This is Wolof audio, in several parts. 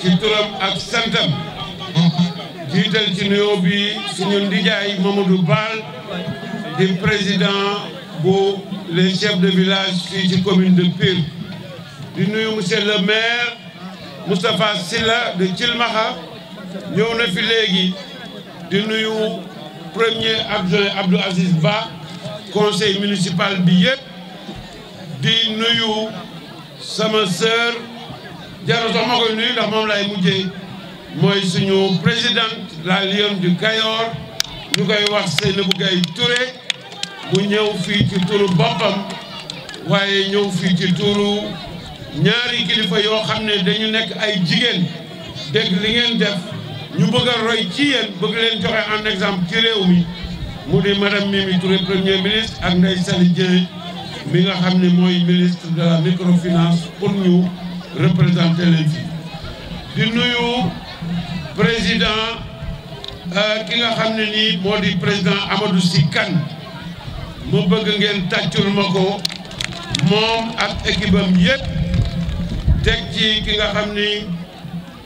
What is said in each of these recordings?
ci turam ak santam jiital ci nuyoo bi suñu ndijaay Mamadou Bal di président bu les chefs de village fii ci commune de Pire di nuyu monsieur le maire Moustapha Sylla de Thilmakha ñëw na fi léegi di nuyu premier adjoint Abdou Aziz Ba conseil municipal bi yëpp di nuyu sama sœur Diarra sax ma koy nuyu ndax moom lay mujjee mooy suñu présidente la Lionne du Kayor ñu koy wax Seynabou Gaye Touré bu ñëw fii ci turu boppam waaye ñëw fii ci turu ñaari kilifa yoo xam ne dañu nekk ay jigéen dégg li ngeen def ñu bëgg a roy ci yéen bëgg leen joxe en exemple ci réew mi mu di madame Mimi Touré premier ministre ak Ndeye Saly Dieng mi nga xam ne mooy ministre de la microfinance pour ñu représenter leen fi di nuyu président ki nga xam ne nii moo di président Amadou Sy Kane mu bëgg ngeen tàccul ma ko moom ak équipe am yëpp teg ci ki nga xam ni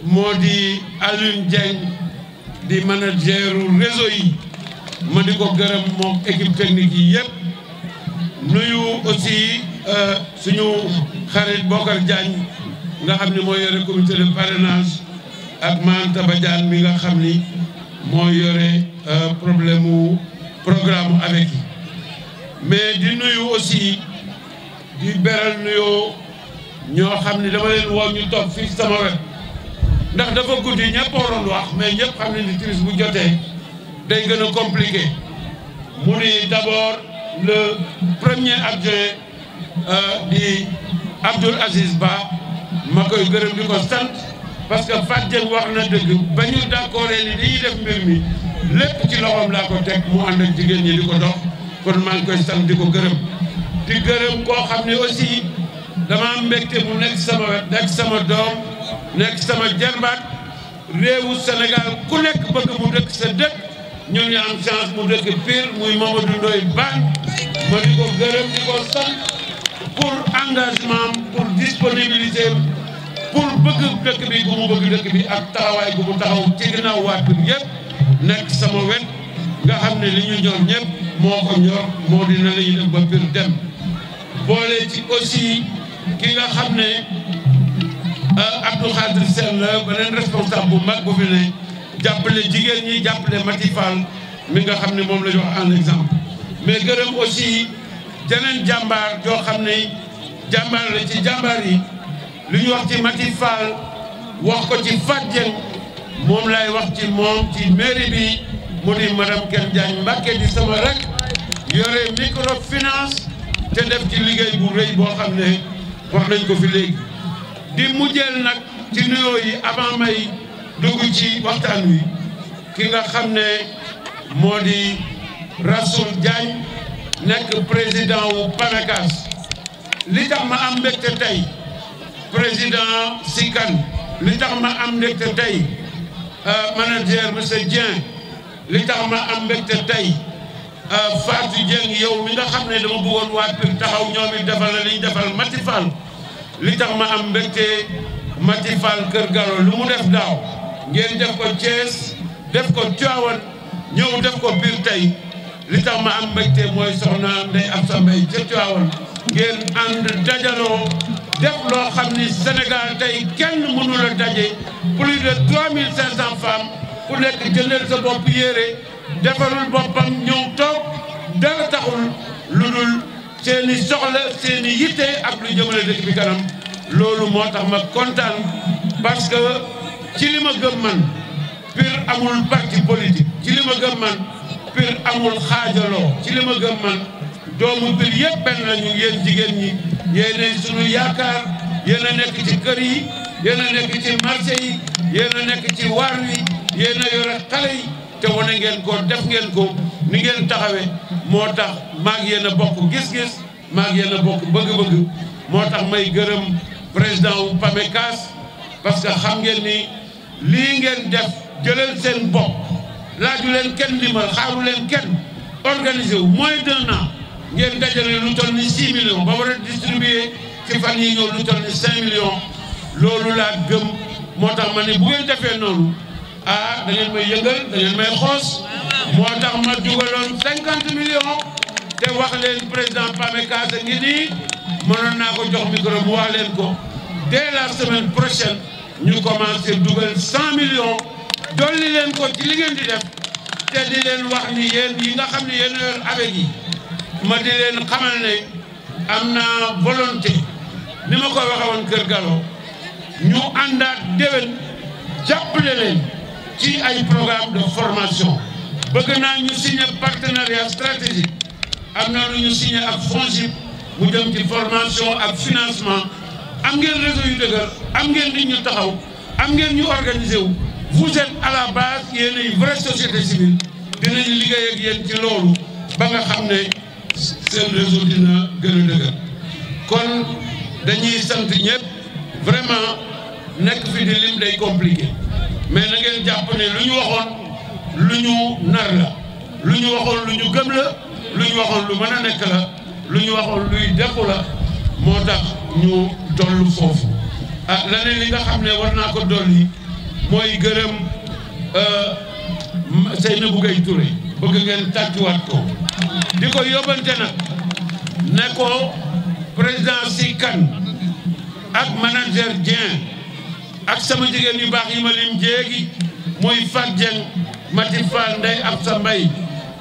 moo di Alioune Dieng di manageru réseau yi ma di ko gërëm moom équipe technique yi yëpp nuyu aussi suñu xarit Bokar Diagne nga xam ni moo yore comité de parrainage ak Manta Badiane mi nga xam ni moo yore problème mu programme avec yi mais di nuyu aussi di beral nuyoo ñoo xam ni dama leen woo ñu toog fii sama wet ndax dafa guddi ñëpp waroon wax mais ñëpp xam ne ni timis bu jotee day gën a compliqué mu ni d'abord le premier adjoint di Abdoul Aziz Ba ma koy gërëm di ko sant parce que Fatou Dieng wax na dëgg ba ñu d'accord ni dañuy def mbir mi lépp ci loxoom laa ko teg mu ànd ak jigéen ñi di ko dox kon maa ngi koy sant di ko gërëm di gërëm koo xam ne aussi dama mbégte mu nekk sama wet nekk sama doom nekk sama jarbaat réewu Sénégal ku nekk bëgg mu dëkk sa dëkk ñun ñu am chance mu dëkk Pire muy Mamadou Ndoye Bane ma di ko gërëm di ko sant pour engagement pour disponibilité pour bëgg dëkk bi gu mu bëgg dëkk bi ak taxawaay gu mu taxaw ci ginnaaw waa Pire yëpp nekk sama wet nga xam ne li ñu ñor ñëpp moo ko ñor moo dina la ñu def ba Pire dem boole ci aussi ki nga xam ne Abdou Khadir Sène la beneen responsable bu mag bu fi ne jàppale jigéen ñi jàppale Mati Fall mi nga xam ne moom la ñu wax en exemple mais gërëm aussi jeneen jàmbaar joo xam ne jàmbaar la ci jàmbaar yi li ñu wax ci Mati Fall wax ko ci Fatou Dieng moom lay wax ci moom ci mairie bi mu di madame Ken Diagne Mbacké di sama rek yore microfinance te def ci liggéey bu rëy boo xam ne wax nañ ko fi léegi di mujjeel nag ci nuyoo yi avant may dugg ci waxtaan wi ki nga xam ne moo di Rassoul Diagne nekk président wu PAMECAS li tax ma am mbégte tey président Sy Kane li tax ma am mbégte tey manager monsieur Dieng li tax ma am mbégte tey Fatou Dieng yow mi nga xam ne dama bëggoon waa Pire taxaw ñoom it defal la li ñu defal Mati Fall li tax ma am mbégte Mati Fall Kër Gallo lu mu def daaw ngeen def ko Thiès def ko Tivaouane ñëw def ko Pire tey li tax ma am mbégte mooy soxna Ndeye Absa Mbaye ca Tivaouane ngeen ànd dajaloo def loo xam ni Sénégal tey kenn mënu la daje plus de 3500 femmes ku nekk jëndal sa bopp yére defarul boppam ñëw toog dara taxul lu dul seeni soxla seeni yitte ak lu jëmale dëkk bi kanam loolu moo tax ma kontaan parce que ci li ma gëm man Pire amul parti politique ci li ma gëm man Pire amul xaajaloo ci li ma gëm man doomu Pire yëpp benn lañu yéen jigéen ñi yéen sunu yaakaar yéen a nekk ci kër yi yéen a nekk ci marché yi yéen a nekk ci waar wi yéen a yore xale yi te wane ngeen ko def ngeen ko ni ngeen taxawee moo tax maag yéen a bokk gis-gis maag yéen a bokk bëgg-bëgg moo tax may gërëm président wu PAMECAS parce que xam ngeen ni lii ngeen def jëlal seen bopp laaju leen kenn ndimbal xaaru leen kenn organisé wu moins d'un an ngeen dajale lu toll ni 6 millions ba war a distribuer ci fan yi ñëw lu toll ni 5 millions loolu laa gëm moo tax ma ne bu ngeen defee noonu ah da ngeen may yëngal da ngeen may xoos moo tax ma dugaloon 50 millions te wax leen président PAMECAS ngi nii mënoon naa ko jox micro mu wax leen ko dès la semaine prochaine ñu commencé dugal 100 millions dolli leen ko ci li ngeen di def te di leen wax ni yéen yi nga xam ne yéen yor avec yi ma di leen xamal ne am naa volonté ni ma koy waxee woon Kër Gallo ñu àndaat déwén jàppale leen ci ay programme de formation bëgg naa ñu signé partenariat stratégique am na lu ñu signé ak FONGIP mu jëm ci formation ak financement am ngeen réseau yu dëgër am ngeen nit ñu taxaw am ngeen ñu organisé wu vous êtes à la base yéen ay vraie société civile dinañu liggéey ak yéen ci loolu ba nga xam ne seen réseau dina gën a dëgër kon dañuy sant ñëpp vraiment nekk fi di lim day compliqué mais na ngeen jàpp ne lu ñu waxoon lu ñu nar la lu ñu waxoon lu ñu gëm la lu ñu waxoon lu mën a nekk la lu ñu waxoon luy defu la moo tax ñu dollu foofu ah leneen li nga xam ne war naa ko dolli mooy gërëm Seynabou Gueye Touré bëgg ngeen tàccuwaat ko di ko yóbbante nag ne ko président si kan ak manager Dieng ak sama jigéen yu baax yi ma lim jéegi muy Fat Dieng Mati Fall Ndeye Absa Mbaye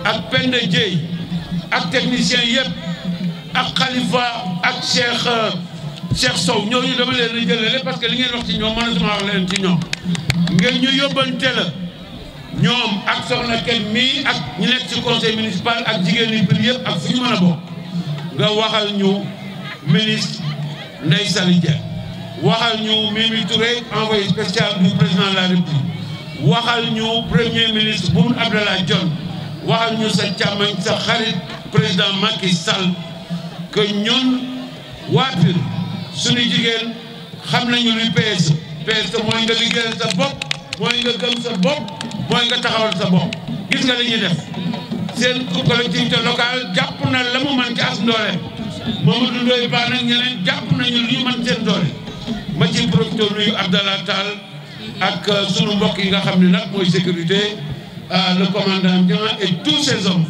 ak Penda Dieye ak technicien yëpp ak Khalifa ak Cheikh Sow ñooñu dama leen a jëlale parce que li ngeen wax ci ñoom mënatuma wax leen ci ñoom ngeen ñu yóbbante la ñoom ak soxna kenn mii ak ñu nekk ci conseil municipal ak jigéen ñi biir yëpp ak fu ñu mën a bokk nga waxal ñu ministre Ndeye Saly Dieng waxal ñu Mimi Touré envoyé spécial du président de la République waxal ñu premier ministre Boun Abdallah Dionne waxal ñu sa càmmañ sa xarit président Macky Sall que ñun waa Pire suñu jigéen xam nañu luy PSE mooy nga liggéeyal sa bopp mooy nga gëm sa bopp mooy nga taxawal sa bopp gis nga li ñuy def seen collectivité locale jàpp na la mu mën ci as ndoole Mamadou Ndoye Ba nag ñeneen jàpp nañu lu ñu mën seen doole ma ci profité nuyu Abdallah Tall ak sunu mbokk yi nga xam ne nag mooy sécurité le commandant Dieng et tous ces hommes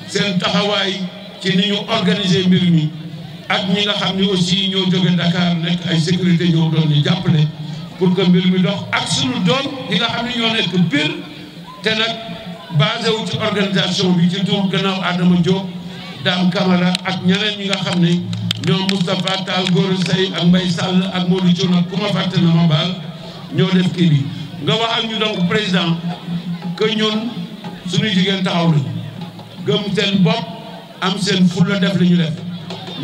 seen taxawaay ci ni ñu organiser mbir mi ak ñi nga xam ne aussi ñoo jóge Dakar nekk ay sécurité ñoo doon ñu jàppale pour que mbir mi dox ak sunu doom yi nga xam ne ñoo nekk Pire te nag basé wu ci organisation bi ci tur gannaaw Adama Diop Dame Camara ak ñeneen ñi nga xam ne ñoom Moustapha Tall Gora Seye ak Mbaye Sall ak Modou Thion ak ku ma fàtte na ma baal ñoo def kii bi nga waxal ñu donc président que ñun suñuy jigéen taxaw nañu gëm seen bopp am seen fulla def li ñu def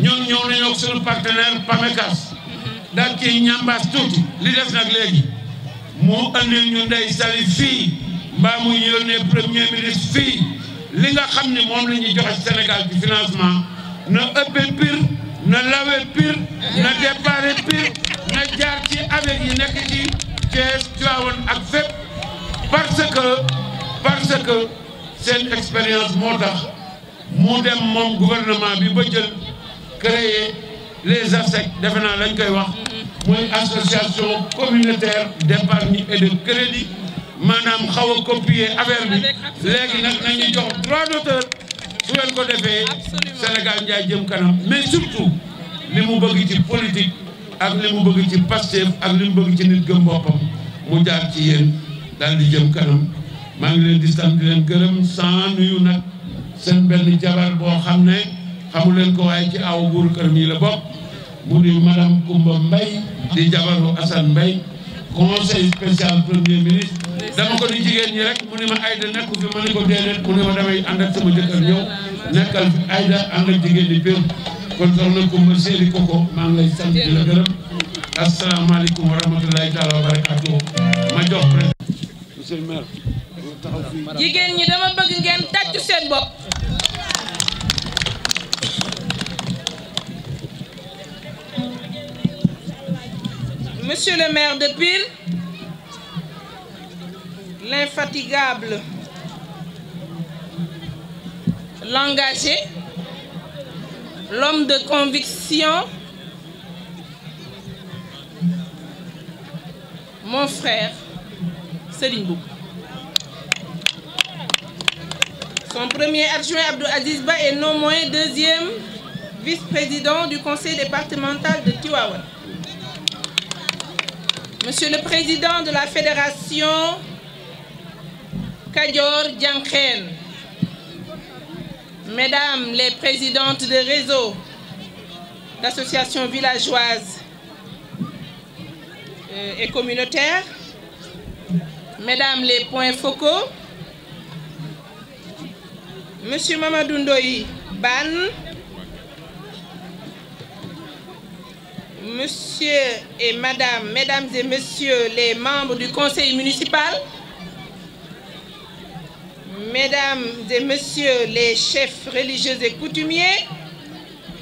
ñun ñëw nañoo ak suñu partenaire PAMECAS daal ci ñambaas tuuti li des nag léegi mu andil ñu Ndeye Saly fii mbaa muy yónnee premier ministre fii li nga xam ne moom la ñuy joxe Sénégal ci financement na ëppee Pire na lawee Pire na déparé Pire na jaar ci avec yi nekk ci Thiès Tivaouane ak fépp parce que seen expérience moo tax mu dem moom gouvernement bi ba jël créer les ASEC defe naa lañ koy wax muy association communautaire d'épargne et de crédit maanaam xaw a copier affaire bi léegi nag nañu jox droit d'auteur su leen ko defee Sénégal njaay jëm kanam mais surtout li mu bëgg ci politique ak li mu bëgg ci Pastef ak li mu bëgg ci nit gëm boppam mu jaar ci yéen daal di jëm kanam maa ngi leen di sant di leen gërëm sans nuyu nag seen benn jabar boo xam ne xamu leen ko waaye ci aw buuru kër mi la bokk mu di madame Koumba Mbaye di jabaru Assane Mbaye conseil spécial premier ministre dama ko di jigéen ñi rek mu ne ma Aïda nekku fi ma ne ko déedéet mu ne ma damay ànd ak sama jëkkër ñëw nekkal fi Aïda ànd ak jigéen ñi Pire kon soxna Koumba Séeri Koko maa ngi lay sant di la gërëm asalaamaaleykum wa rahmatulahi taala wa barakatuh ma jox président monsieur le maire jigéen ñi dama bëgg ngeen tàccu seen bopp monsieur le maire de Pire l'infatigable l'engagé l'homme de conviction mon frère Serigne Mboup. Son premier adjoint Abdou Aziz Ba est non moins deuxième vice-président du conseil départemental de Tivaouane. Monsieur le président de la fédération Kadior Diankhène, mesdames les présidentes de réseaux d'associations villageoises et communautaires, mesdames les points focaux, monsieur Mamadou Ndoye Ban, monsieur et madame, mesdames et messieurs les membres du conseil municipal, mesdames et messieurs les chefs religieux et coutumiers,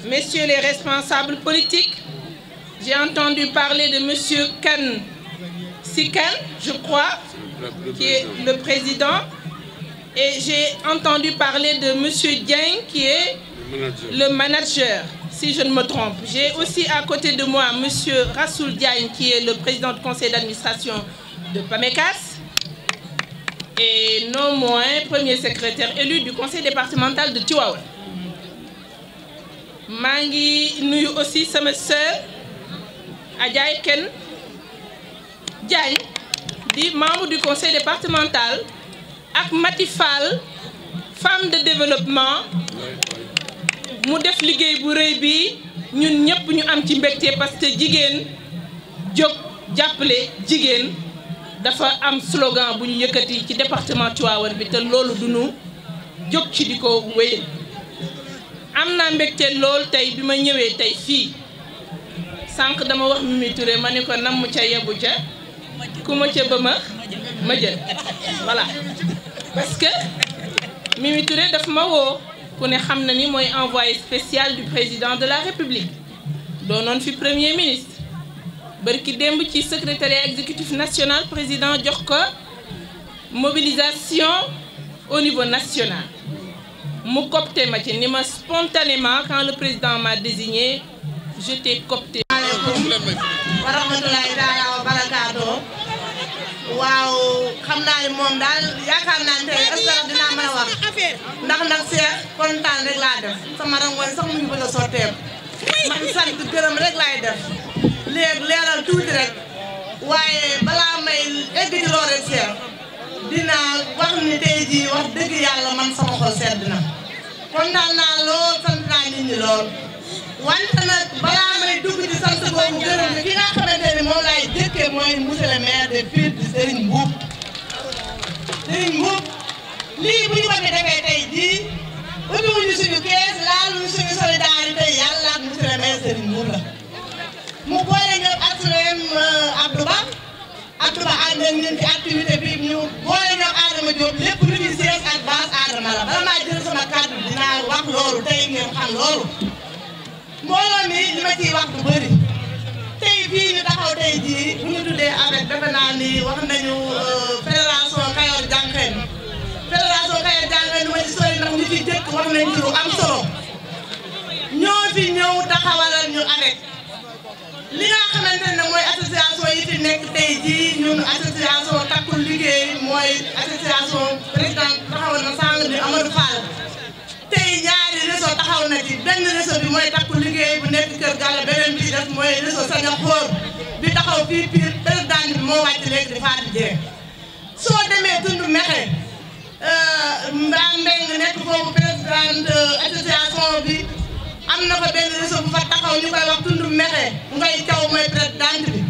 messieurs les responsables politiques, j'ai entendu parler de monsieur Kane Sikan, je crois, qui est le président, et j'ai entendu parler de monsieur Dieng, qui est le manager, si je ne me trompe. J'ai aussi à côté de moi monsieur Rassoul Diagne, qui est le président du conseil d'administration de PAMECAS, et non moins premier secrétaire élu du conseil départemental de Tivaouane. maa ngi nuyu aussi sama sœur Adjaye Ken Diagne di membre du conseil départemental, ak Mati Fall, femme de développement, mu def liggéey bu rëy bi ñun ñëpp ñu am ci mbégte parce que jigéen jóg jàppale jigéen dafa am slogan bu ñu yëkkati ci département Tivaouane bi te loolu duñu jóg ci di ko wéyal. am naa mbégte lool tey bi ma ñëwee tey fii sànq dama wax Mimi Touré ma ne ko namm ca yebu ca ku ma ca ba ma jël voilà parce que Mimi Touré daf ma woo ku ne xam na ni mooy envoyé spécial du président de la République doonoon fi premier ministre barki démb ci secrétariat exécutif national président jox ko mobilisation au niveau national mu copté ma ci ni ma spontanément quand le président m'a désigné je t'ai copté. wa rahmatulahi taala wa barakaatoo waaw xam naa ne moom daal yaakaar naa ne tey est-ce que dinaa mën a wax ndax Cheikh kontaan rek laa def sama rangoon sax mu ngi bëgg a sotteeku man sant gërëm rek laay def léegi leeral tuuti rek waaye balaa may egg ci loolu rek Cheikh dinaa wax ni tey jii wax dëgg yàlla man sama xol sedd na kontaan naa lool sant naa nit ñi lool wante nag balaa may dugg ci sant boobu gërëm ki nga xamante ni moom laay jëkkee mooy monsieur le maire de Pire di Serigne Mboup. Serigne Mboup lii bu ñu ko defee tey jii ubbiwuñu suñu kees laaluñu suñu solidarité yàlla ak monsieur le maire Serigne Mboup la mu boole ñoom ak Abdou Ba ànd ak ñun ci activité bi ñu boole ñoom Adama Diop lépp lu ñuy sees ak base Adama la bala maa jël sama kàddu dinaa wax loolu tey ngeen xam loolu. mbooloo mi li ma ciy wax du bëri tey fii ñu taxaw tey jii bu ñu tuddee avec defe naa ni wax nañu fédération Kadior Diankhène lu ma ci sori ndax ñu fi jëkk wax nañ ci lu am solo ñoo fi ñëw taxawalal ñu avec li nga xamante ne mooy association yi fi nekk tey jii ñun association takkul liggéey mooy association président taxawal na sànq ni Amadou Fall tey ñaari réseau taxaw na ci benn réseau bi mooy takku liggéey bu nekk Kër Galla beneen bi def mooy réseau Saña Xóor bi taxaw fii Pire président bi moo wàcc léegi di Fatou Dieng soo demee tund Mexe Mbaa Mbeng nekk foofu président association bi am na fa benn réseau bu fa taxaw ñu koy wax tund Mexe Ngoy Caw mooy président bi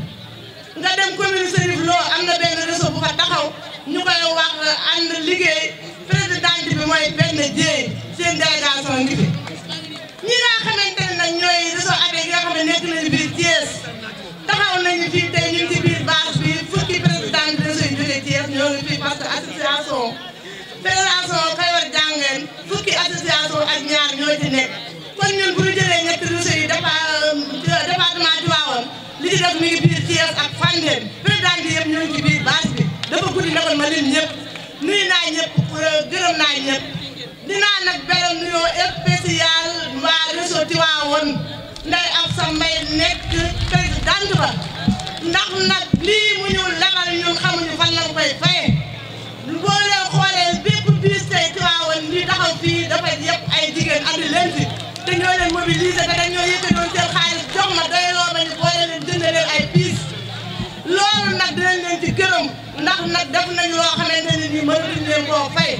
nga dem commune Serif Lo am na benn réseau bu fa taxaw ñu koy wax ànd liggéey président bi mooy benn jéey seen délégation ngi fi ñi nga xamante ne nag ñooy réseau avec yi nga xam ne nekk nañu biir Thiès taxaw nañu fii tey ñu ngi ci biir base bi fukki président de réseau yi jógee Thiès ñoo ngi fii parce que association fédération Kadior Diankhène fukki association ak ñaar ñoo ci nekk kon ñun bu ñu jëlee ñetti réseau yi département Tivaouane li ci def mi ngi biir Thiès ak Fandène président bi yëpp ñoo ngi ci biir base bi dafa guddi na kon ma lim ñëpp nuyu naa ñëpp gërëm naa ñëpp dinaa nag beral nuyoo spécial waa réseau Tivaouane Ndeye Absa Mbaye nekk présidente ba ndax nag lii mu ñu lebal ñun xamuñu fan lañ koy faye boo leen xoolee bépp biis tey Tivaouane li taxaw fii dafa yëpp ay jigéen andi leen fi te ñoo leen mobiliser te dañoo yëkkatoon seen xaalis jox ma doyloo ma ñu boole leen jënd leen ay piis loolu nag dinañ leen ci gërëm ndax nag def nañu loo xamante ne nii mënatuñ leen koo fay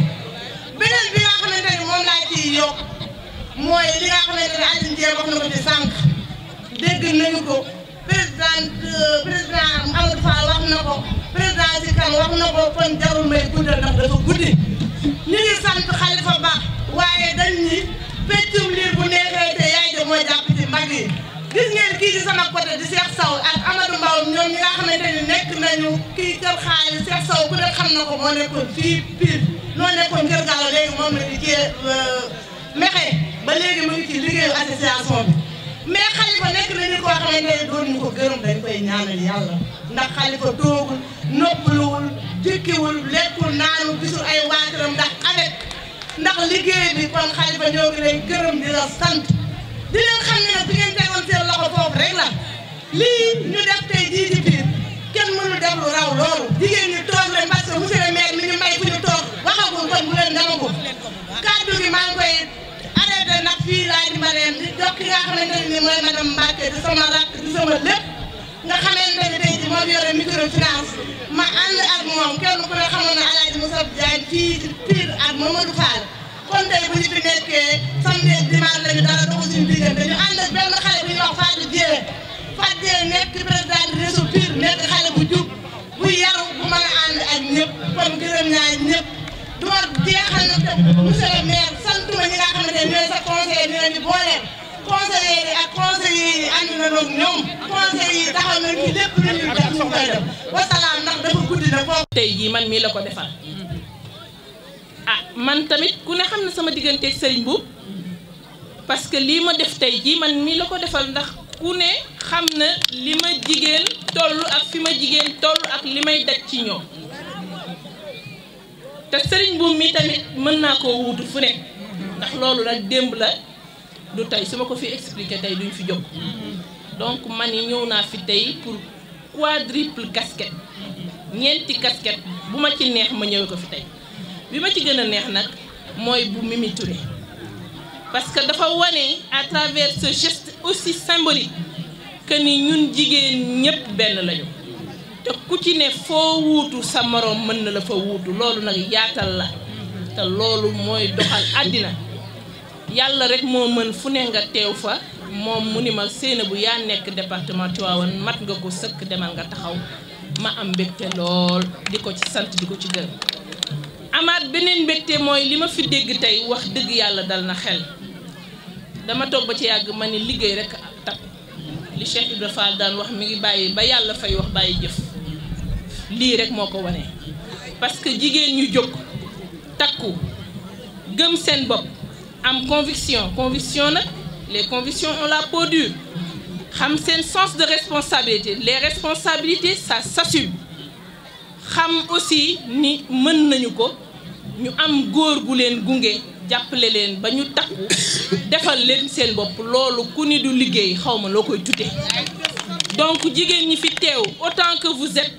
beneen bi nga xamante ni moom laa ciy yokk mooy li nga xamante ne Aline Dieng wax na ko ci sànq dégg nañu ko président Amadou Fall wax na ko président si kan wax na ko kon jarul may guddal ndax dafa guddi ñu ngi sant Khalifa Ba waaye dañ ni peccum liir bu neexee te yaay de moo jàpp ci mbagg yi gis ngeen kii di sama côté di Cheikh Sow ak Amadou Mbaw ñoom ñi nga xamante ni nekk nañu kii kër xaalis Cheikh Sow ku ne xam na ko moo nekkoon fii Pire noo nekkoon kër Gallo léegi moom la di cee mexe ba léegi mu ngi ci liggéeyu association bi mais Khalifa nekk na ni koo xamante ne doon ñu ko gërëm dañ koy ñaanal yàlla ndax Khalifa toogul noppaluwul jëkkiwul lekkul naanu gisul ay waatiram ndax avec ndax liggéey bi kon Khalifa ñoo ngi lay gërëm di la sant di leen xam ne nag bi ngeen tegoon seen loxo foofu rek la lii ñu def tey jii ci biir kenn mënul def lu raw loolu jigéen ñi toog leen parce que monsieur le maire mi ñu may fu ñu toog waxagul kon bu leen demagul kàddu gi maa ngi koy arrêté nag fii laay di ma leen di jox ki nga xamante ne nii mooy madame Mbacke di sama rakk di sama lépp nga xamante ne tey jii moom yore microfinance ma ànd ak moom kenn ku ne xamoon na Alaaji Moussa Diagne fii ci Pire ak Mamadou Fall kon tey bu ñu fi nekkee samedi dimanche lañu dara doxul suñu diggante ñu ànd ak benn xale bu ñuy wax Fatou Dieng Fatou Dieng nekk président du réseau Pire nekk xale bu jub bu yaru bu mën a ànd ak ñëpp kon gërëm naa ñëpp du ma jeexal na te monsieur le maire santuma ñi nga xamante ne ñooy sa conseiller dina ñu booleel conseillers yi ak conseillers yi ànd na loog ñoom conseillers yi taxaw nañ ci lépp lu ñuy def ñu koy def wasalaam ndax dafa guddi na foofu. tey jii man mii la ko defal ah man tamit ku ne xam na sama digganteeg Serigne Boub parce que lii ma def tey jii man mii la ko defal ndax ku ne xam na li ma jigéen toll ak fi ma jigéen toll ak li may daj ci ñoom te Serigne Boub mi tamit mën naa koo wuutu fu ne ndax loolu nag démb la du tey su ma ko fi expliquer tey duñ fi jóg donc man yi ñëw naa fi tey pour quadruple casquette ñeenti casquette bu ma ci neex ma ñëwee ko fi tey bi ma ci gën a neex nag mooy bu Mimi Touré parce que dafa wane à travers ce geste aussi symbolique que ni ñun jigéen ñëpp benn lañu te ku ci ne foo wuutu sa moroom mën na la fa wuutu loolu nag yaatal la te loolu mooy doxal àddina yàlla rek moo mën fu ne nga teew fa moom mu ni ma Seynabou yaa nekk département Tivaouane mat nga ko sëkk demal nga taxaw ma am mbégte lool di ko ci sant di ko ci gërëm amaat beneen mbégte mooy li ma fi dégg tey wax dëgg yàlla dal na xel dama toog ba ci yàgg ma ni liggéey rek takk li Cheikh Ibra Fall daan wax mi ngi bàyyi ba yàlla fay wax bàyyi jëf lii rek moo ko wane parce que jigéen ñu jóg takku gëm seen bopp am conviction nag les convictions ont la peau dure xam seen sens de responsabilité les responsabilités ça s'assume xam aussi ni mën nañu ko ñu am góor gu leen gunge jàppale leen ba ñu takku defal leen seen bopp loolu ku ni du liggéey xaw ma loo koy tuddee donc jigéen ñi fi teew autant que vous êtes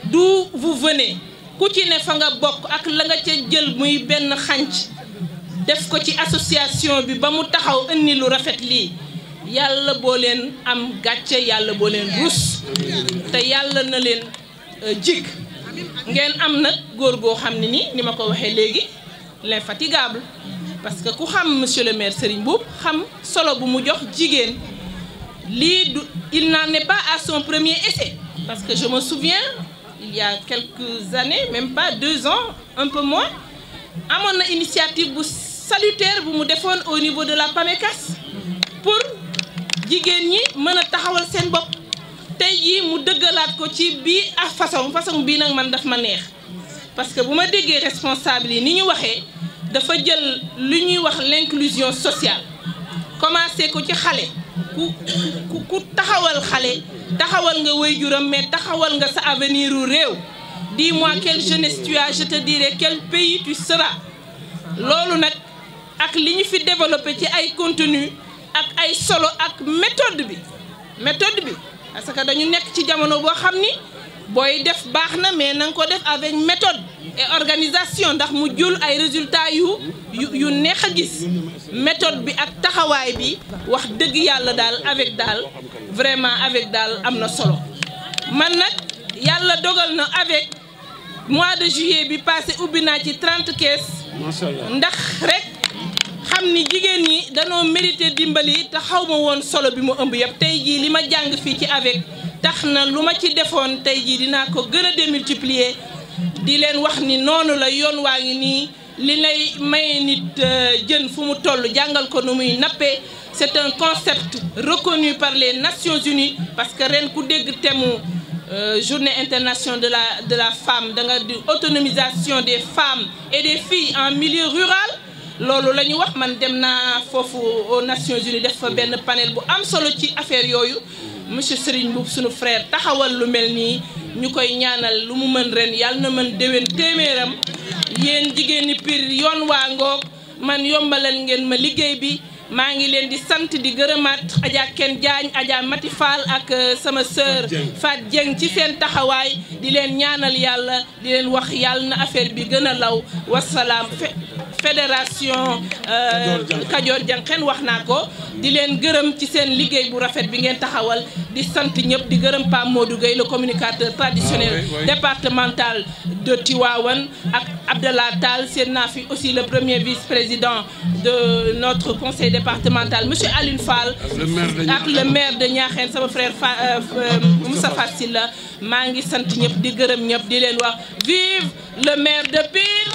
d'où vous venez ku ci ne fa nga bokk ak la nga ca jël muy benn xànc def ko ci association bi ba mu taxaw indi lu rafet lii yàlla boo leen am gàcce yàlla boo leen rus te yàlla na leen jig ngeen am nag góor goo xam ne ni ma ko waxee léegi l'infatigable parce que ku xam monsieur le maire Serigne Boub xam solo bu mu jox jigéen lii du il n'en est pas à son premier essai parce que je me souviens il y a quelques années même pas 2 ans un peu moins amoon na initiative bu salutaire bu mu defoon au niveau de la PAMECAS pour jigéen ñi mën a taxawal seen bopp tey jii mu dëggalaat ko ci bii ak façon bii nag man daf ma neex parce que bu ma déggee responsable yi ni ñu waxee dafa jël lu ñuy wax l'inclusion sociale commencé ko ci xale ku taxawal xale taxawal nga waajuram mais taxawal nga sa avenir u réew dis-moi quelle jeunesse tu as je te dirai quel pays tu seras loolu nag ak li ñu fi développé ci ay contenu ak ay solo ak méthode bi parce que dañu nekk ci jamono boo xam ni booy def baax na mais na nga ko def avec méthode et organisation ndax mu jul ay résultats yu neex a gis méthode bi ak taxawaay bi wax dëgg yàlla daal avec daal vraiment avec daal am na solo man nag yàlla dogal na avec mois de juillet bi passé ubbi naa ci 30 caisses ndax rek xam ni jigéen ñi danoo mérité dimbali te xaw ma woon solo bi mu ëmb yëpp tey jii li ma jàng fii ci avec tax na lu ma ci defoon tey jii dinaa ko gën a démultiplier di leen wax ni noonu la yoon waa ngi nii li lay maye nit jën fu mu toll jàngal ko nu muy nappee c'est un concept reconnu par les Nations Unies parce que ren ku dégg thème journée internationale de la femme da nga di autonomisation des femmes et des filles en milieu rural loolu la ñu wax man dem naa foofu aux Nations Unies def fa benn panel bu am solo ci affaire yooyu monsieur Serigne Mboup sunu frère taxawal lu mel nii ñu koy ñaanal lu mu mën ren yàlla na mën déwén téeméeram yéen jigéen ñi Pire yoon waa ngoog man yombalal ngeen ma liggéey bi maa ngi leen di sant di gërëmaat Adja Ken Diagne Adja Mati Fall ak sama sœur Fat Dieng ci seen taxawaay di leen ñaanal yàlla di leen wax yàlla na affaire bi gën a law wasalaam fédération Kajoor Jànqeen wax naa ko di leen gërëm ci seen liggéey bu rafet bi ngeen taxawal di sant ñëpp di gërëm Pape Modou Gueye le communicateur traditionnel départemental de Tivaouane ak Abdallah Tall seen naa fi aussi le premier vice-président de notre conseil départemental monsieur Aline Fall ak le maire de Niakhène sama frère Moustapha Sylla maa ngi sant ñëpp di gërëm ñëpp di leen wax vive le maire de Pire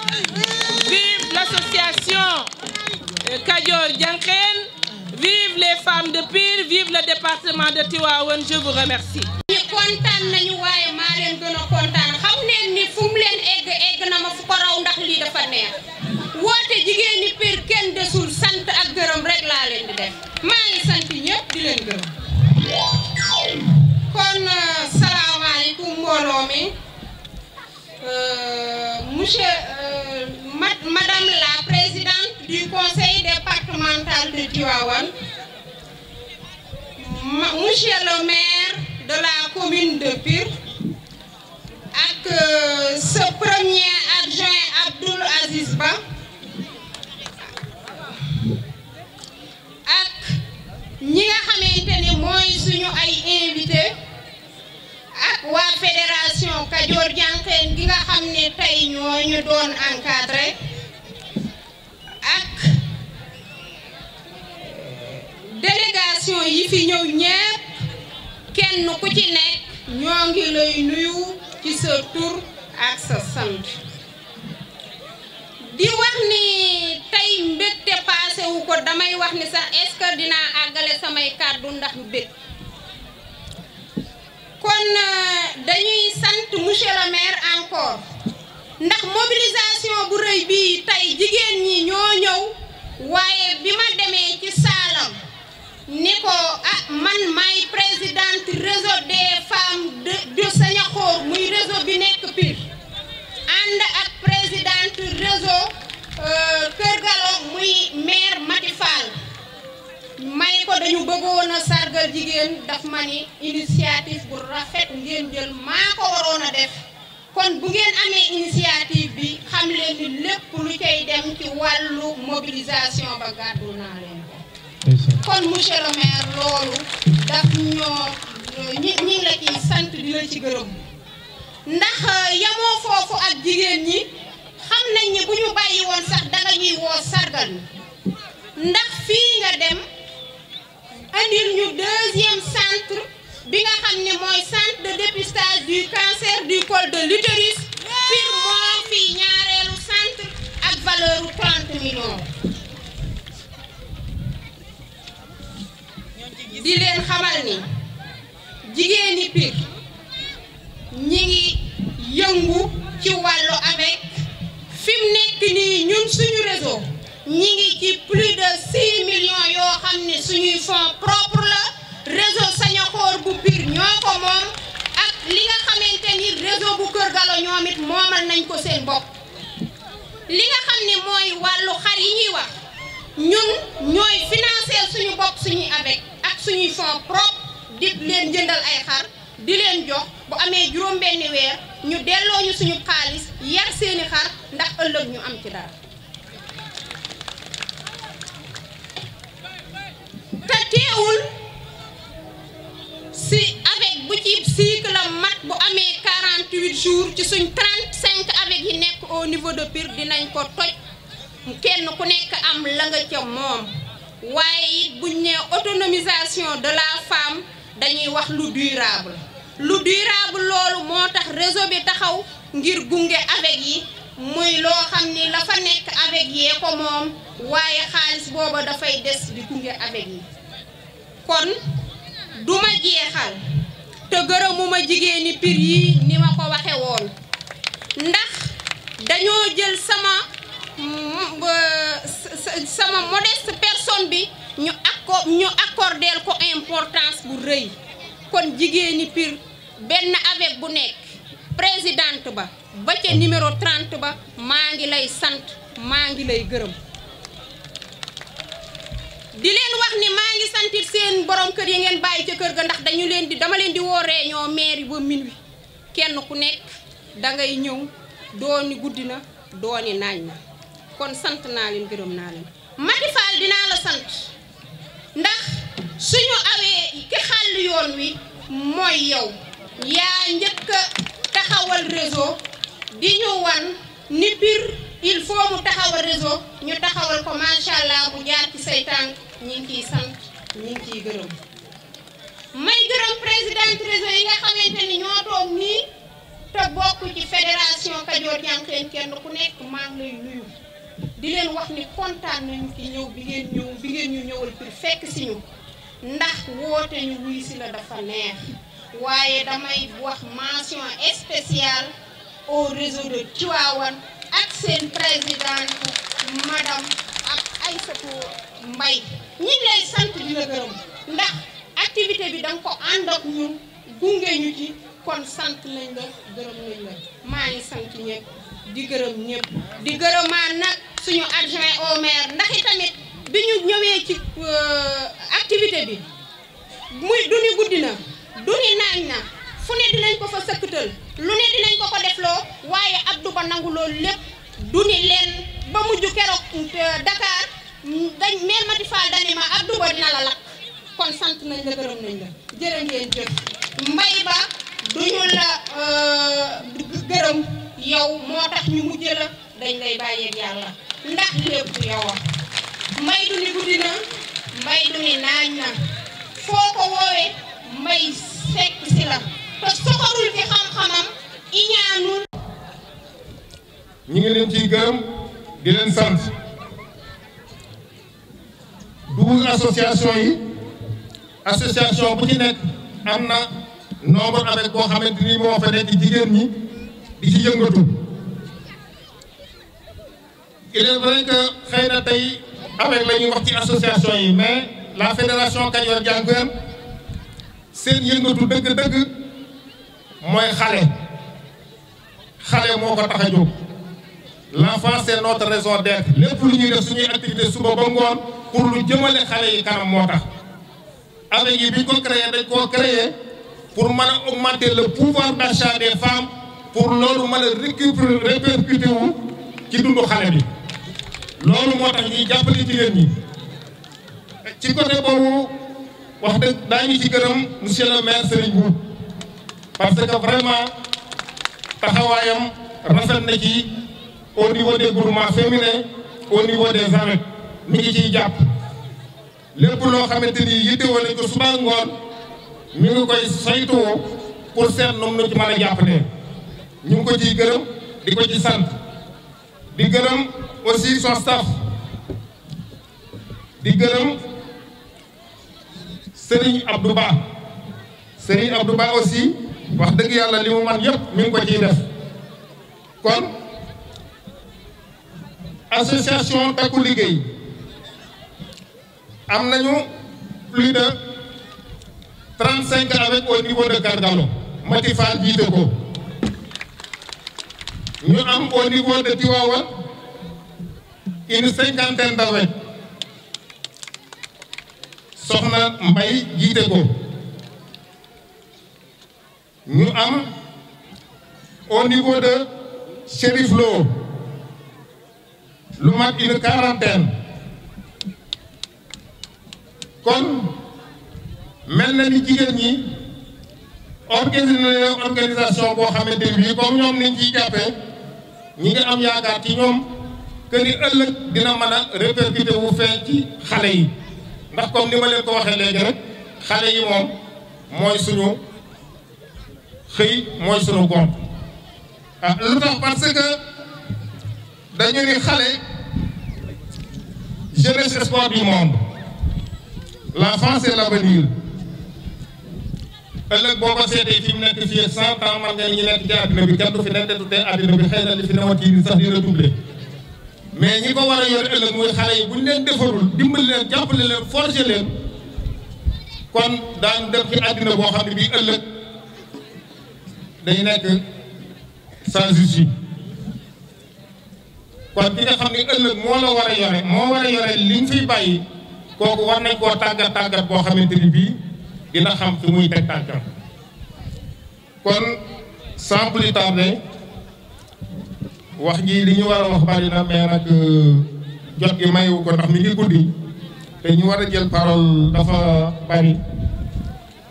vive l'association Kajoor Jànqeen vive les femmes de Pire vive le département de Tivaouane je vous remercie. ñu kontaan nañu waaye maa leen gën a kontaan xam leen ni fu mu leen egg na ma fu ko raw ndax lii dafa neex woote jigéen ñi Pire kenn desul sant ak gërëm rek laa leen di def maa ngi sant ñëpp di leen gërëm kon salaamaaleykum mbooloo mi Madame la présidente du conseil départemental de Tivaouane, Monsieur le maire de la commune de Pire, avec ce premier adjoint Abdoul Aziz Ba, ak ñi nga xamante ni mooy suñu ay invité ak waa fédération Kajoor Jànqeen gi nga xam ne tey ñoo ñu doon encadré ak délégation yi fi ñëw ñépp kenn ku ci nekk ñoo ngi lay nuyu ci sa tur ak sa sant di wax ni tey mbégte passé wu ko damay wax ni sax est-ce que dinaa àggale samay kàddu ndax mbég kon dañuy sant monsieur le maire encore ndax mobilisation bu rëy bii tey jigéen ñi ñoo ñëw waaye bi ma demee ci saalam ni ko man maay présidente réseau des femmes de Sañaxoor muy réseau bi nekk Pire ànd ak présidente réseau Kër Galo muy maire Mati Fall may ko dañu bëggoon a sargal jigéen daf ma ni initiative bu rafet ngeen jël maa ko waroon a def kon bu ngeen amee initiative bi xam leen ni lépp lu cay dem ci wàllu mobilisation ba gàddu naa leen ko kon monsieur le maire loolu daf ñoo ñi la ciy sant di la ci gërëm ndax yamoo foofu ak jigéen ñi xam nañ ni bu ñu bàyyi woon sax danga ñuy woo sargal ndax fii nga dem andil ñu deuxième centre bi nga xam ne mooy centre de dépistage du cancer du col de l'utérus Pire moo fii ñaareelu centre ak valeur 30 millions di leen xamal ni jigéeni Pire ñi ngi yëngu ci wàllu avec fi mu nekk nii ñun suñu réseau ñi ngi ci plus de 6 millions yoo xam ne suñuy fonds propre la réseau Sañaxoor bu Pire ñoo ko moom ak li nga xamante ni réseau bu Kër Galo ñoom it moomal nañ ko seen bopp li nga xam ne mooy wàllu xar yi ñuy wax ñun ñooy financer suñu bopp suñuy avec ak suñuy fonds propre di leen jëndal ay xar di leen jox bu amee juróom-benni weer ñu delloo ñu suñu xaalis yar seeni xar ndax ëllëg ñu am ci dara. te teewul si avec bu ci cycle mat bu amee 48 jours ci suñ 35 avec yi nekk au niveau de Pire dinañ ko toj kenn ku nekk am la nga ca moom waaye it buñ ne autonomisation de la femme dañuy wax lu durable loolu moo tax réseau bi taxaw ngir gunge avec yi muy loo xam ni la fa nekk avec yee ko moom waaye xaalis booba dafay des di gunge avec yi kon duma jeexal te gërëmuma jigéeni Pire yi ni ma ko waxe woon ndax dañoo jël sama modeste personne bi ñu accordeel ko importance bu rëy kon jigéeni Pire benn avec bu nekk présidente ba ca numéro 30 ba maa ngi lay sant maa ngi lay gërëm di leen wax ni maa ngi santit seen borom kër yi ngeen bàyyi ca kër ga ndax dama leen di woo réunion mairie ba minuit kenn ku nekk dangay ñëw dooni guddi na dooni naaj na kon sant naa leen gërëm naa leen Mati Fall dinaa la sant ndax suñu awee ki xàll yoon wi mooy yow yaa njëkk a taxawal réseau di ñu wan ni Pire il faut mu taxawal réseau ñu taxawal ko macha allah bu jaar ci say tànk ñi ngi ciy sant ñi ngi ciy gërëm may gërëm présidente réseau yi nga xamante ni ñoo toog nii te bokk ci fédération Kajoor Jànqeen kenn ku nekk maa ngi lay nuyu di leen wax ni kontaan nañu ci ñëw bi ngeen ñu ñëwal Pire fekk si ñu ndax woote ñu wuy si la dafa neex waaye damay wax mention spéciale au réseau de Tivaouane ak seen présidente madame ak Aïssatou Mbaye ñi ngi lay sant di la gërëm ndax activité bi danga ko ànd ak ñun gunge ñu ci kon sant nañ la gërëm nañ la maa ngi sant ñëpp di gërëm ñëpp di gërëmaan nag suñu adjoint au maire ndax itamit bi ñu ñëwee ci activité bi muy du ni guddi na du ni naaj na fu ne dinañ ko fa sëkkatal lu ne dinañ ko ko defloo waaye Abdou Ba nangu loolu lépp du ni leen ba mujj keroog Dakar dañ maire Mati Fall dani ma Abdou Ba dina la lakk kon sant nañ la gërëm nañ la jërë ngeen jëf Mbaye Ba duñu la gërëm yow moo tax ñu mujj la dañ lay bàyyeeg yàlla ndax lépp yow Mbaye du ni guddi na Mbaye du ni naaj na foo ko woowee Mbaye fekk si la te soxorul ci xam-xamam iñaanul. ñi ngi leen ciy gërëm di leen sant 12 association bu ci nekk am na nombre avec boo xamante ni moo fa nekk jigéen ñi di ci yëngatu. il est vrai que xëy na tey avec la ñuy wax ci association yi mais la fédération Kajoor Jànqeen seen yëngatu dëgg-dëgg mooy xale moo ko tax a jóg. l'enfant c'est notre raison d'être lépp lu ñuy def suñuy activité suba ba ngoon pour lu jëmale xale yi kanam moo tax. avec yi bi ñu ko créé dañ koo créé pour mën a augmenter le pouvoir d'achat des femmes pour loolu mën a répercuter wu ci dundu xale bi loolu moo tax ñuy jàppale jigéen ñi ci côté boobu wax dëgg daañu ci gërëm monsieur le maire Serigne Boub parce que vraiment taxawaayam rafet na ci au niveau des groupements féminins au niveau des AMEC mi ngi ciy jàpp lépp loo xamante ni yittewoo nañ ko suba ngoon mi ngi koy saytuwoo pour seet noonu nu ci mën a jàppalee ñu ngi ko ciy gërëm di ko ci sant di gërëm aussi son staff di gërëm Serigne Abdou Ba aussi wax dëgg yàlla li mu man yëpp mi ngi ko ciy def kon association Takku Liggéey am nañu plus de 35 avec au niveau de Kargalo Mati Fall jiite ko ñu am au niveau de Tivaouane une 50aine d'avec Soxna Mbay jiite ko ñu am au niveau de Chérif Lo lu mat une quarantaine kon mel na ni jigéen ñi organisation boo xamante ni bii comme ñoom niñ ciy jàppee ñi ngi am yaakaar ci ñoom que ni ëllëg dina mën a répercuté wu feeñ ci xale yi ndax comme ni ma leen ko waxee léegi rek xale yi moom mooy suñu xëy mooy suñu gont lu tax parce que dañu ni xale jeunesse espoir du monde l'enfant c'est l'avenir ëllëg boo ko seetee fi mu nekk fii 100 ans man ngeen ñi nekk ci àddina bi kenn du fi nekk te àddina bi xëy na li fi newoon ci sax dina doublé mais ñi ko war a yore ëllëg muy xale yi bu ñu leen defarul dimbali leen jàppale leen forger leen kon daañu dem ci àddina boo xam ne bii ëllëg day nekk sans issue kon ki nga xam ne ëllëg moo la war a yore moo war a yore li ñu fiy bàyyi kooku war nañ koo tàggat boo xamante ni bii dina xam fi muy teg tànkam kon sans plus tarder wax ji li ñu war a wax bari na mais nag jot gi mayu ko ndax mi ngi guddi te ñu war a jël parole dafa bari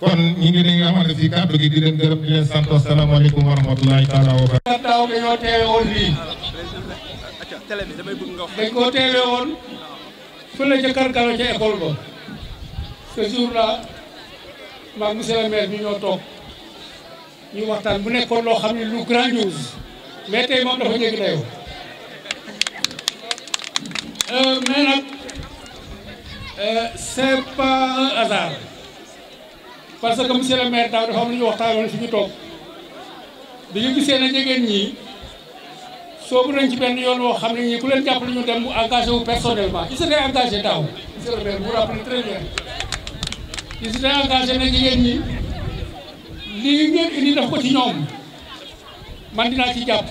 kon ñu ngi leen nga xamante fii kàddu gi di leen gërëm di leen sant asalaamaaleykum wa rahmatulahi taala wa barakatuh. daaw dañoo teewe woon lii dañ koo teewe woon fële ca Karkalo ca école ba ce jour là maag monsieur le maire bi ñoo toog ñu waxtaan bu nekkoon loo xam ne lu grandiose mais tey moom dafa jéggi dayoo mais nag c'est pas un hasard parce que monsieur le maire daaw dafa am lu ñu waxtaanoon fi ñu toog bi ñu gisee na jigéen ñi soobu nañ ci benn yoon woo xam ne ñii ku leen jàppale ñu dem mu engagé wu personnellement il s'était engagé daaw monsieur le maire vous rappelez très bien il s'était engagé na jigéen ñi lii ngeen indi daf ko ci ñoom man dinaa ci jàpp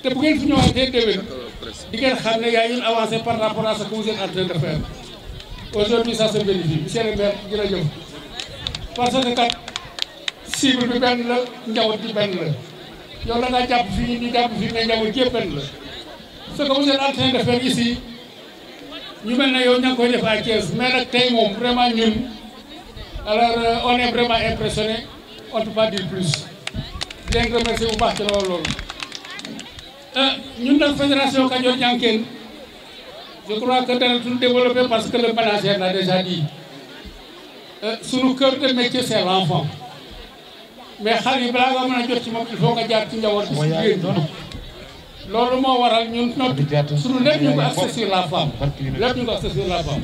te bu ngeen fi ñëwaatee déwén di ngeen xam ne y a une avancée par rapport à ce que vous êtes en train de faire aujourd'hui ça se vérifie monsieur le maire jërëjëf parce que kat cible bi benn la njaboot bi benn la yow da ngaa jàpp fii ñu jàpp fii mais njaboot yëpp benn la ce que vous êtes en train de faire ici ñu mel ne yow ña ngi koy def à Thiès mais nag tey moom vraiment ñun alors on est vraiment impressionné on ne peut pas dire plus di leen remercier bu baax ci loolu ñun nag fédération Kajoor Jànkeen je crois que dana tout développer parce que le manager l'a déjà dit sunu cœur de métier c'est l'enfant mais xale yi balaa nga mën a jot ci moom il faut nga jaar ci njaboot bi si jigéen loolu moo waral ñun sunu lépp ñu ko axé sur la femme lépp ñu ko axé sur la femme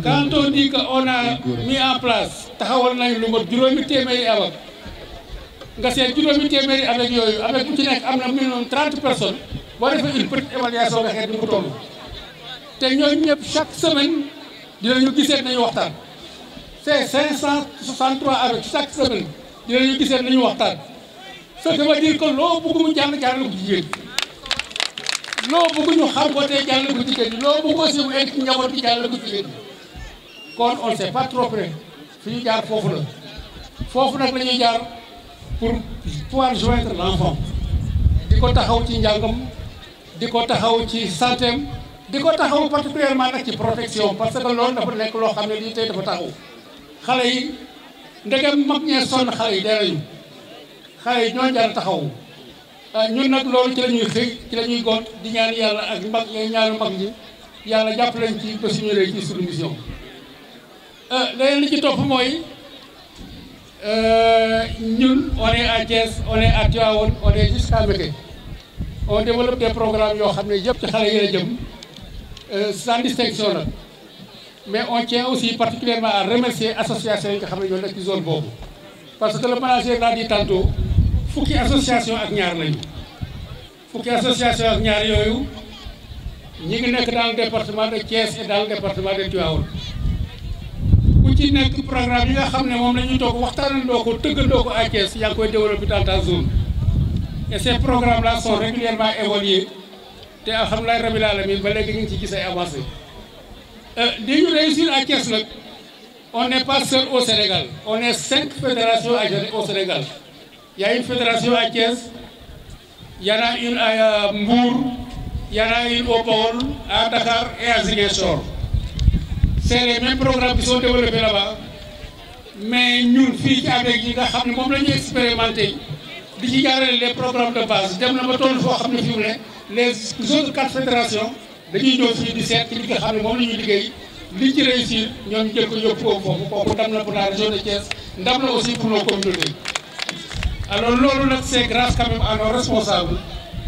quand on dit que on a mis en place taxawal nañu lu mat juróomi téeméeri avec nga seet juróomi téeméeri avec yooyu avec bu ci nekk am na minimum 30 personnes boo defee une petite évaluation nga xeet ni mu toll te ñooñu ñëpp chaque semaine dinañu gisee nañu waxtaan c'est 563 avec chaque semaine dinañu gisee nañu waxtaan ce qui veut dire que loo bëgg mu jàll jàll ko jigéen loo bëgg ñu xam ko tey jàll ko jigéen ñi loo bëgg aussi mu egg ci njaboot bi jàll ko jigéen ñi kon on sait pas trop près fi ñu jaar foofu la foofu nag la ñuy jaar pour pouvoir joindre l'enfant di ko taxaw ci njàngam di ko taxaw ci santéem di ko taxaw particulièrement nag ci protection parce que loolu dafa nekk loo xam ne lii tey dafa taxaw xale yi ndegem mag ñee sonn xale yi dee nañu xale yi ñoo jar taxaw ñun nag loolu ci la ñuy xëy ci la ñuy gont di ñaan yàlla ak mag ñaanu mag ñi yàlla jàpp lañ ci ba suñu rëy ci suñu mission leneen li ci topp mooy ñun on est à Thiès on est à Tivaouane on est jusqu'à Mékhé on développe des programmes yoo xam ne yëpp ci xale yi la jëm sans distinction nag mais on tient aussi particulièrement à remercier association yi nga xam ne ñoo nekk ci zone boobu parce que le manager l'a dit tantôt fukki association ak ñaar lañu fukki association ak ñaar yooyu ñi ngi nekk dans le département de Thiès et dans le département de Tivaouane ku ci nekk programme yi nga xam ne moom la ñuy toog waxtaanandoo ko tëggandoo ko à Thiès yaa ngi koy développer dans ta zone et ces programmes là sont régulièrement évalués te alhamdulilah rabbil alamin ba léegi ñu ngi ci gis ay avancées li ñu réussir à Thiès nag on n'est pas seul au Sénégal. On est 5 fédérations au Sénégal. Il y a une fédération à Thiès, il y en a une à Mbour, il y en a une au Baol, à Dakar et à Ziguinchor. C'est les mêmes programmes qui sont développés là-bas. Mais nous, filles avec qui nous expérimenté, les programmes de base. Les autres 4 fédérations, nous avons fait 17 qui ont réussi, nous avons pour la région de Thiès, nous aussi pour nos communautés. Alors, c'est grâce quand même à nos responsables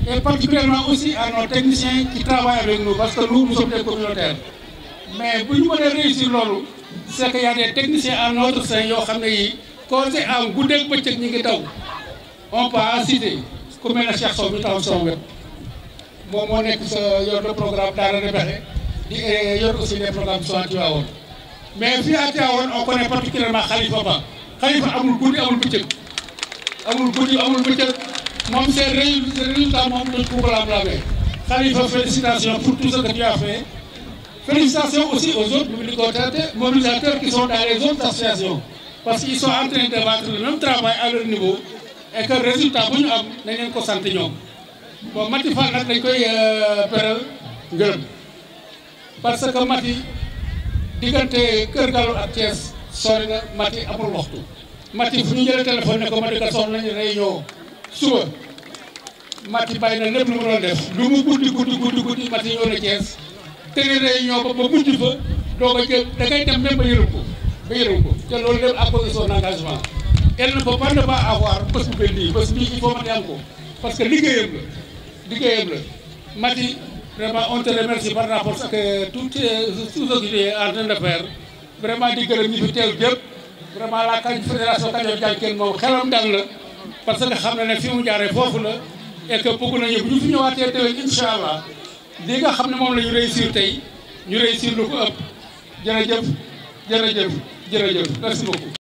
et particulièrement aussi à nos techniciens qui travaillent avec nous parce que nous sommes des communautaires. Mais pour nous réussir, c'est qu'il y a des techniciens à notre sein qui ont causé un goût de technique. On peut en citer comme la cherche de temps. Moi, le programme d'Arrêt il y a aussi des programmes qui sont à Tivaouane. Mais à Tivaouane, on connaît particulièrement Khalifa Ba. Khalifa amul goudi amul bëccëg. Amul goudi amul bëccëg. Mom c'est résultat mom dañ ko blâmer. Khalifa, félicitations pour tout ce que tu as fait. Félicitations aussi aux autres mobilisateurs qui sont dans les autres associations. Parce qu'ils sont en train de battre le même travail à leur niveau. Et que le résultat, bu ñu am nañ leen ko sant ñoom. Bon, Mati Fall nag dañ koy beral ngërëm. Parce que Mati diggante Kër Gallo ak Thiès sori na Mati amul waxtu Mati fu ñu jëlee téléphone ne ko ma dëkk soxla nañu réunion suba Mati bàyyi na lépp lu mu doon def lu mu guddi Mati ñëw na Thiès te ne réunion ba mujj fa doo ko jël da ngay dem même ba yërëm ko te loolu lépp à cause de son engagement. Elle ne peut pas ne pas avoir bés bu mel nii bés bii il faut Mati am ko parce que liggéeyam la Mati. Vraiment, on te remercie par rapport à tout ce que tu es en train de faire. Vraiment, di gërëm ñi fi teew jëpp vraiment la fédération Kajoor Jànkeen moom xelam dal la parce que xam na ne fi mu jaaree foofu la et que bëgg nañu bu ñu fi ñëwaatee déwén incha allah li nga xam ne moom la ñu réussir tey ñu réussir lu ko ëpp jërëjëf merci beaucoup.